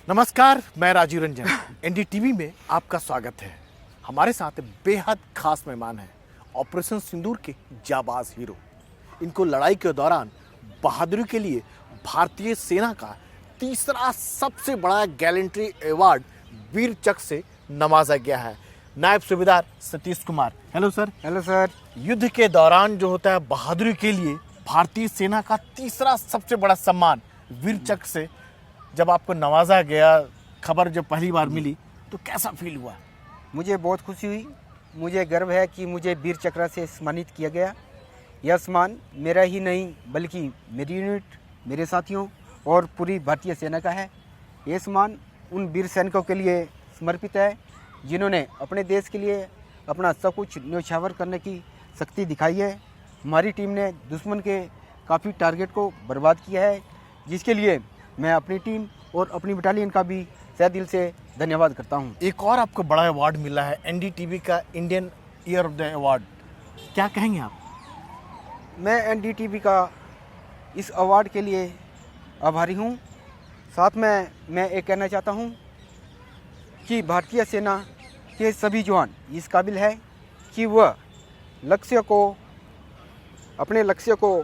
नमस्कार, मैं राजीव रंजन। एनडीटीवी में आपका स्वागत है। हमारे साथ बेहद खास मेहमान हैं, ऑपरेशन सिंदूर के जाबाज हीरो। इनको लड़ाई के दौरान बहादुरी के लिए भारतीय सेना का तीसरा सबसे बड़ा गैलेंट्री अवार्ड वीर चक्र से नवाजा गया है। नायब सूबेदार Satish Kumar. Hello sir. Hello sir. युद्ध के दौरान जो होता है बहादुरी के लिए भारतीय सेना का तीसरा सबसे बड़ा सम्मान वीर चक्र से जब आपको नवाजा गया, खबर जब पहली बार मिली तो कैसा फील हुआ? मुझे बहुत खुशी हुई। मुझे गर्व है कि मुझे वीर चक्र से सम्मानित किया गया। यह सम्मान मेरा ही नहीं बल्कि मेरी यूनिट, मेरे साथियों और पूरी भारतीय सेना का है। ये सम्मान उन वीर सैनिकों के लिए समर्पित है जिन्होंने अपने देश के लिए अपना सब कुछ न्यौछावर करने की शक्ति दिखाई है। हमारी टीम ने दुश्मन के काफ़ी टारगेट को बर्बाद किया है, जिसके लिए मैं अपनी टीम और अपनी बटालियन का भी तहे दिल से धन्यवाद करता हूं। एक और आपको बड़ा अवार्ड मिला है, एनडीटीवी का Indian year of the award. क्या कहेंगे आप? मैं एनडीटीवी का इस अवार्ड के लिए आभारी हूं। साथ में मैं ये कहना चाहता हूं कि भारतीय सेना के सभी जवान इस काबिल है कि वह अपने लक्ष्य को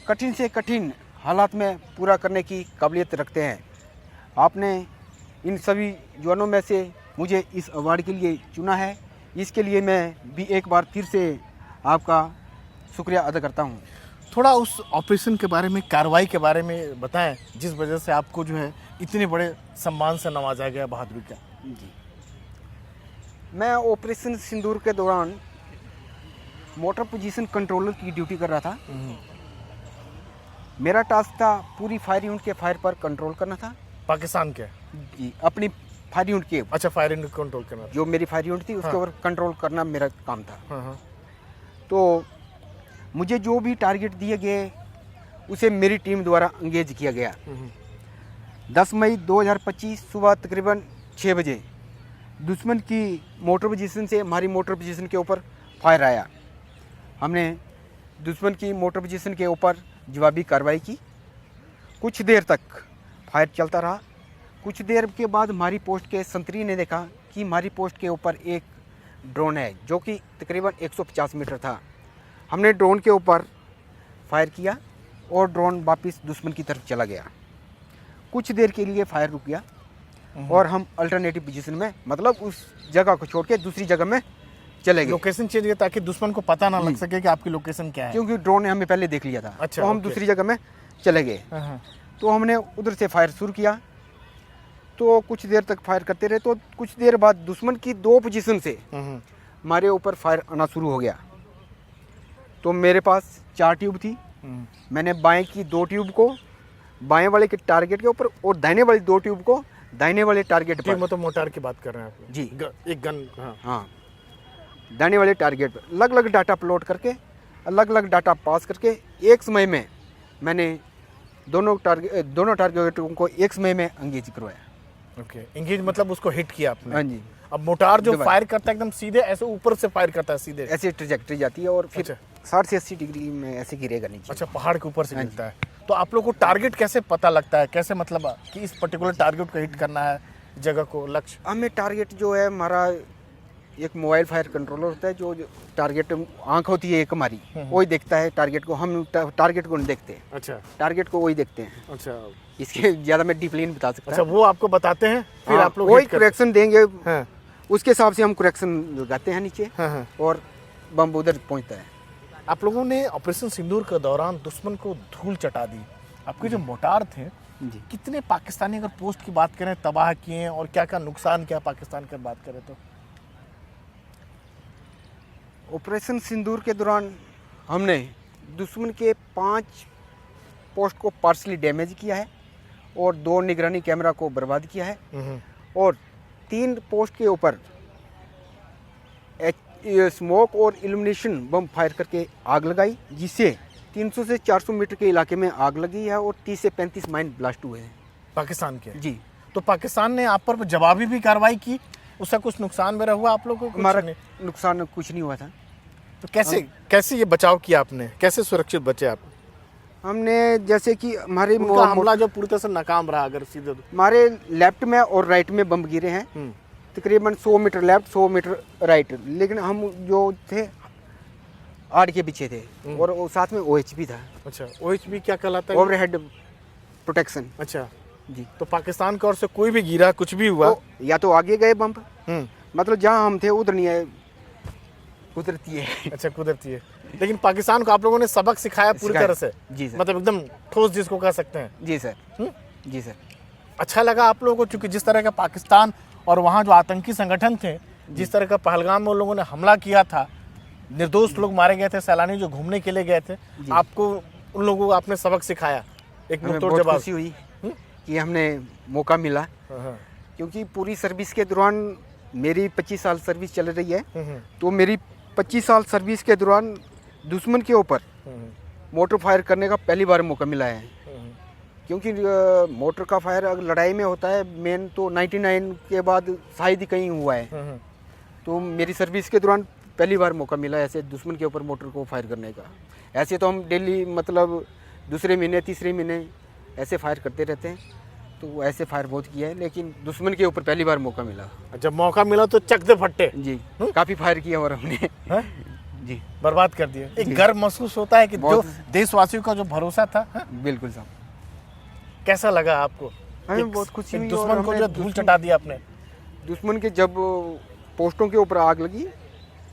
कठिन से कठिन हालात में पूरा करने की काबिलियत रखते हैं। आपने इन सभी जवानों में से मुझे इस अवार्ड के लिए चुना है, इसके लिए मैं भी एक बार फिर से आपका शुक्रिया अदा करता हूं। थोड़ा उस ऑपरेशन के बारे में, कार्रवाई के बारे में बताएं जिस वजह से आपको जो है इतने बड़े सम्मान से नवाजा गया बहादुरी का। जी, मैं ऑपरेशन सिंदूर के दौरान मोटर पोजीशन कंट्रोलर की ड्यूटी कर रहा था। मेरा टास्क था पूरी फायर यूनिट के फायर पर कंट्रोल करना था। पाकिस्तान के? जी, अपनी फायर यूनिट के। अच्छा, फायर यूनिट कंट्रोल करना। जो मेरी फायर यूनिट थी उसके ऊपर कंट्रोल करना मेरा काम था। हाँ। तो मुझे जो भी टारगेट दिए गए उसे मेरी टीम द्वारा एंगेज किया गया। 10 मई 2025 सुबह तकरीबन 6 बजे दुश्मन की मोटर पोजीशन से हमारी मोटर पोजीशन के ऊपर फायर आया। हमने दुश्मन की मोटर पोजीशन के ऊपर जवाबी कार्रवाई की। कुछ देर तक फायर चलता रहा। कुछ देर के बाद हमारी पोस्ट के संतरी ने देखा कि हमारी पोस्ट के ऊपर एक ड्रोन है जो कि तकरीबन 150 मीटर था। हमने ड्रोन के ऊपर फायर किया और ड्रोन वापस दुश्मन की तरफ चला गया। कुछ देर के लिए फायर रुक गया और हम अल्टरनेटिव पोजीशन में, मतलब उस जगह को छोड़ के दूसरी जगह में चले गए। लोकेशन चेंज किया ताकि दुश्मन को पता ना लग सके कि आपकी लोकेशन क्या है, क्योंकि ड्रोन ने हमें पहले देख लिया था। अच्छा, तो हम दूसरी जगह में चले गए। तो हमने उधर से फायर शुरू किया। तो कुछ देर तक फायर करते रहे। तो कुछ देर बाद दुश्मन की 2 पोजीशन से हमारे ऊपर फायर आना शुरू हो गया। तो मेरे पास 4 ट्यूब थी। मैंने बाएं की 2 ट्यूब को बाएं वाले के टारगेट के ऊपर और दाहिने वाली 2 ट्यूब को दाहिने वाले टारगेट पर। मतलब मोटार की बात कर रहे हैं आप? जी, एक गन। हाँ, दाहिने वाले टारगेट पर अलग अलग डाटा अपलोड करके, अलग अलग डाटा पास करके एक समय में मैंने दोनों टारगेटों को एक समय में एंगेज करवाया। ओके, एंगेज मतलब उसको हिट किया आपने? हाँ जी। अब मोटार जो फायर करता है एकदम सीधे ऐसे ऊपर से फायर करता है, सीधे ऐसे ट्रैजेक्टरी जाती है और फिर 60 से 80 डिग्री में ऐसे गिरेगा नीचे। अच्छा, पहाड़ के ऊपर से गिरता है। तो आप लोग को टारगेट कैसे पता लगता है, कैसे मतलब कि इस पर्टिकुलर टारगेट को हिट करना है, जगह को, लक्ष्य? हमें टारगेट जो है, हमारा एक मोबाइल फायर कंट्रोलर होता है जो टारगेट आंख होती है एक हमारी, वही देखता है टारगेट को। हम टारगेट को नहीं देखते। अच्छा, टारगेट को वही देखते हैं। अच्छा, इसके ज़्यादा मैं डीपली नहीं बता सकता। अच्छा, वो आपको बताते हैं, फिर हाँ, आप लोग वही करेक्शन देंगे। हाँ। उसके हिसाब से हम करेक्शन लगाते हैं नीचे। हाँ। और बम उधर पहुंचता है। आप लोगों ने ऑपरेशन सिंदूर के दौरान दुश्मन को धूल चटा दी। आपके जो मोटार थे जी, कितने पाकिस्तानी, अगर पोस्ट की बात करें, तबाह किए और क्या क्या नुकसान किया पाकिस्तान की बात करें तो? ऑपरेशन सिंदूर के दौरान हमने दुश्मन के 5 पोस्ट को पार्शली डैमेज किया है और 2 निगरानी कैमरा को बर्बाद किया है और 3 पोस्ट के ऊपर स्मोक और इल्यूमिनेशन बम फायर करके आग लगाई, जिससे 300 से 400 मीटर के इलाके में आग लगी है और 30 से 35 माइन ब्लास्ट हुए हैं पाकिस्तान के। जी। तो पाकिस्तान ने आप पर जवाबी भी कार्रवाई की, उसका कुछ नुकसान मेरा हुआ आप लोगों को? हमारा नुकसान कुछ नहीं हुआ था। तो कैसे ये बचाव किया आपने, कैसे सुरक्षित बचे आप? हमने जैसे कि हमारे उनका हमला जो पूरी तरह से नाकाम रहा, अगर सीधे तो। हमारे लेफ्ट में और राइट में बम गिरे हैं, तकरीबन 100 मीटर लेफ्ट 100 मीटर राइट, लेकिन हम जो थे आड़ के पीछे थे और वो साथ में OHP था। अच्छा, OHP क्या कहलाता है? Overhead protection. अच्छा जी। तो पाकिस्तान की ओर से कोई भी गिरा, कुछ भी हुआ, तो या तो आगे गए बम, हम्म। मतलब जहाँ हम थे उधर नहीं है, कुदरती है। अच्छा, कुदरती है। लेकिन पाकिस्तान को आप लोगों ने सबक सिखाया पूरी सिखाया। तरह से। जी सर। मतलब एकदम ठोस जिसको कह सकते हैं। जी सर। जी सर। अच्छा लगा आप लोगों को, क्योंकि जिस तरह का पाकिस्तान और वहाँ जो आतंकी संगठन थे, जिस तरह का पहलगाम में उन लोगों ने हमला किया था, निर्दोष लोग मारे गए थे, सैलानी जो घूमने के लिए गए थे, आपको उन लोगों को आपने सबक सिखाया, एक हमें मुंहतोड़ बहुत जवाब। खुशी हुई कि हमने मौका मिला, हाँ, क्योंकि पूरी सर्विस के दौरान मेरी 25 साल सर्विस चल रही है, तो मेरी 25 साल सर्विस के दौरान दुश्मन के ऊपर मोटर फायर करने का पहली बार मौका मिला है। क्योंकि मोटर का फायर अगर लड़ाई में होता है मेन तो 99 के बाद शायद ही कहीं हुआ है, तो मेरी सर्विस के दौरान पहली बार मौका मिला ऐसे दुश्मन के ऊपर मोटर को फायर करने का। ऐसे तो हम डेली मतलब दूसरे महीने तीसरे महीने ऐसे फायर करते रहते हैं, तो ऐसे फायर बहुत किया है, लेकिन दुश्मन के ऊपर पहली बार मौका मिला। जब मौका मिला तो चक दे फट्टे। जी, काफ़ी फायर किया और हमने जी बर्बाद कर दिया। एक गर्व महसूस होता है कि जो देशवासियों का जो भरोसा था। बिल्कुल साहब। कैसा लगा आपको? हमें बहुत खुशी हुई। दुश्मन को जो धूल चटा दिया आपने। दुश्मन के जब पोस्टों के ऊपर आग लगी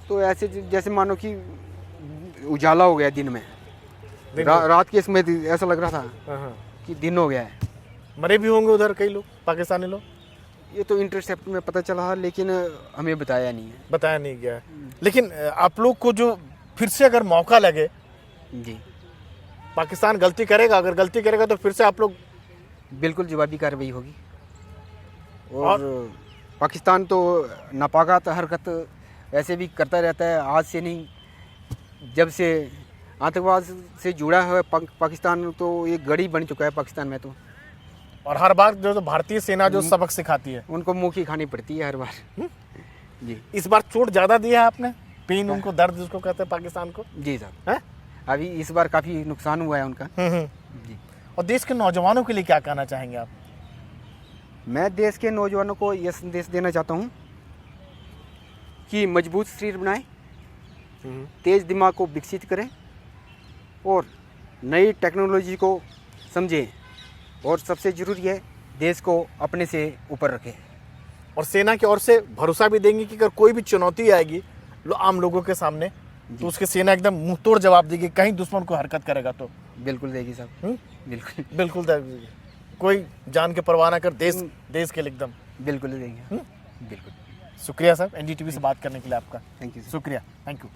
तो ऐसे जैसे मानो कि उजाला हो गया दिन में, रात के समय ऐसा लग रहा था कि दिन हो गया है। मरे भी होंगे उधर कई लोग, पाकिस्तानी लोग। ये तो इंटरसेप्ट में पता चला, लेकिन हमें बताया नहीं है। बताया नहीं गया। लेकिन आप लोग को जो फिर से अगर मौका लगे, जी, पाकिस्तान गलती करेगा, अगर गलती करेगा तो फिर से आप लोग बिल्कुल जवाबी कार्रवाई होगी। और पाकिस्तान तो नापाक हरकत ऐसे भी करता रहता है, आज से नहीं, जब से आतंकवाद से जुड़ा है पाकिस्तान, तो एक गड़ी बन चुका है पाकिस्तान में तो। और हर बार जो भारतीय सेना जो सबक सिखाती है, उनको मुँह की खानी पड़ती है हर बार। जी। इस बार चोट ज़्यादा दिया है आपने, पेन उनको, दर्द जिसको कहते हैं पाकिस्तान को। जी साहब। अभी इस बार काफ़ी नुकसान हुआ है उनका। जी। और देश के नौजवानों के लिए क्या कहना चाहेंगे आप? मैं देश के नौजवानों को यह संदेश देना चाहता हूँ कि मजबूत शरीर बनाएं, तेज दिमाग को विकसित करें और नई टेक्नोलॉजी को समझें, और सबसे ज़रूरी है देश को अपने से ऊपर रखें। और सेना की ओर से भरोसा भी देंगे कि अगर कोई भी चुनौती आएगी आम लोगों के सामने, तो उसके सेना एकदम मुंहतोड़ जवाब देगी, कहीं दुश्मन को हरकत करेगा तो। बिल्कुल देगी साहब। बिल्कुल बिल्कुल देगी, कोई जान के परवाह ना कर, देश के लिए एकदम बिल्कुल देंगे। बिल्कुल। शुक्रिया सर, NDTV से बात करने के लिए आपका। Thank you. शुक्रिया, थैंक यू।